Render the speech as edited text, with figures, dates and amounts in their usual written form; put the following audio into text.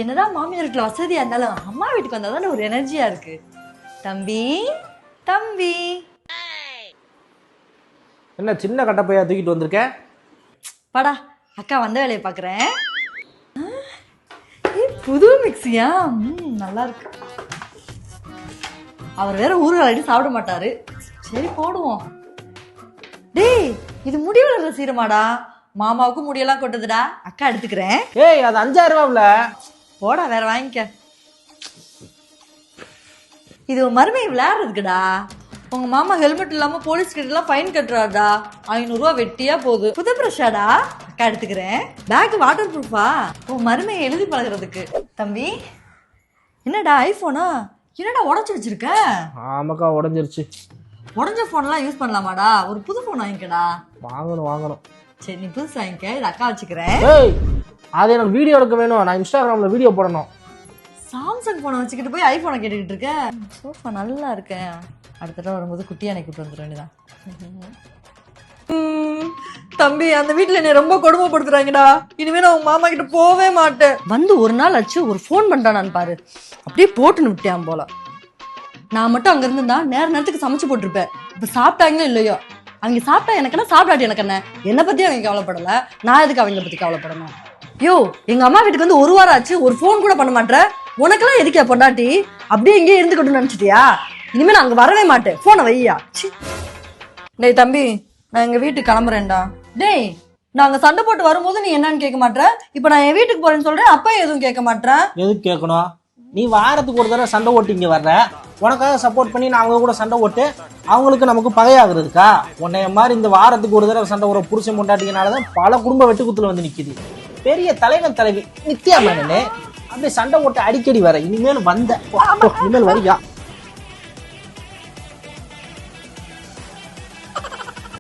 என்னதான் மாமியார் வீட்டுல வசதியா இருந்தாலும் அம்மா வீட்டுக்கு வந்தாதான் ஒரு எனர்ஜியா இருக்கு. தம்பி தம்பி என்ன சின்ன கட்டப்பையா தூக்கிட்டு வந்திருக்க? படா அக்கா வந்த வேலையை பாக்குறேன். புது மிக்சியா? நல்லா இருக்கு. அவர் வேற ஊறுகாய் அடி சாப்பிட மாட்டாரு. சரி போடுவோம். டேய் இது முடி வளர்ற சீரமாடா. மாமாவுக்கும் முடியெல்லாம் கொட்டுதுடா. அக்கா எடுத்துக்கிறேன். ஏய் அது 5000 ரூபாய்ல. போடா வேற வாங்கிக்க. இது மருமை விளையாடுறதுக்குடா. உங்க மாமா ஹெல்மெட் இல்லாம போலீஸ் கிட்ட எல்லாம் ஃபைன் கட்டுறாருடா. 500 ரூபா வெட்டியா போகுது. புது பிரஷாடா. அக்கா எடுத்துக்கிறேன். பேக் வாட்டர் ப்ரூஃபா? உன் மருமையை எழுதி பழகிறதுக்கு. தம்பி என்னடா ஐபோனா? என்னடா உடச்சு வச்சிருக்க? ஆமாக்கா உடஞ்சிருச்சு. உடஞ்ச போன்லாம் யூஸ் பண்ணலாமாடா? ஒரு புது போன் வாங்கிக்கடா. வாங்கணும். சரி நீ புதுசு வாங்கிக்க. இது அக்கா வச்சுக்கிறேன். ஏய் அது எனக்கு வீடியோ எடுக்க வேணும். நான் இன்ஸ்டாகிராம்ல வீடியோ போடணும். சாம்சங் போனை வச்சுக்கிட்டு போய் ஐபோனை கேட்டுக்கிட்டு இருக்க. சோஃபா நல்லா இருக்கேன். அடுத்த தடவை வரும்போது குட்டியா எனக்கு கூட்டு வந்துட வேண்டியதான். தம்பி அந்த வீட்டுல என்னை ரொம்ப கொடுமைப்படுத்துறாங்கடா. இனிமே நான் உங்க மாமா கிட்ட போவே மாட்டேன். வந்து ஒரு நாள் ஆச்சு ஒரு போன் பண்றானான்னு பாரு. அப்படியே போட்டுன்னு விட்டேன் போல. நான் மட்டும் அங்க இருந்தா நேரத்துக்கு சமைச்சு போட்டிருப்பேன். இப்ப சாப்பிட்டாங்களோ இல்லையோ, அவங்க சாப்பிட்டா எனக்கு என்ன, சாப்பிடாட்டி எனக்கு என்ன. என்னை பத்தி அவங்க கவலைப்படல, நான் எதுக்கு அவங்கள பத்தி கவலைப்படணும்? யோ எங்க அம்மா வீட்டுக்கு வந்து ஒரு வாரம் ஆச்சு, ஒரு போன் கூட பண்ண மாட்டேன். உனக்கெல்லாம் எதுக்கே பொண்டாட்டி? அப்படியே இங்கேயே இருந்துக்கட்டும்னு நினைச்சிட்டியா? இனிமே நான் அங்க வரவே மாட்டேன். போனை வையா. டேய் தம்பி நான் எங்க வீட்டுக்கு கிளம்புறேன்டா. டேய் நான் அங்க சண்டை போட்டு வரும்போது நீ என்னன்னு கேட்க மாட்டேன். இப்ப நான் என் வீட்டுக்கு போறேன்னு சொல்றேன், அப்பா எதுவும் கேட்க மாட்டேன். எதுக்கு கேட்கணும்? நீ வாரத்துக்கு ஒரு தடவை சண்டை ஓட்டு இங்க வர்ற. உனக்காக சப்போர்ட் பண்ணி நான் அவங்க கூட சண்டை ஓட்டு அவங்களுக்கு நமக்கு பகையாகிறதுக்கா? உன்னைய மாதிரி இந்த வாரத்துக்கு ஒரு தடவை சண்டை ஒரு புருஷன் கொண்டாட்டினாலதான் பல குடும்ப வெட்டுக்குத்துல வந்து நிக்குது. பெரிய தலைவன் தலைவி நித்யா மேனனே அப்படி சண்டை ஓட்டு அடிக்கடி வர. இனிமேல் வந்த இனிமேல் வரியா?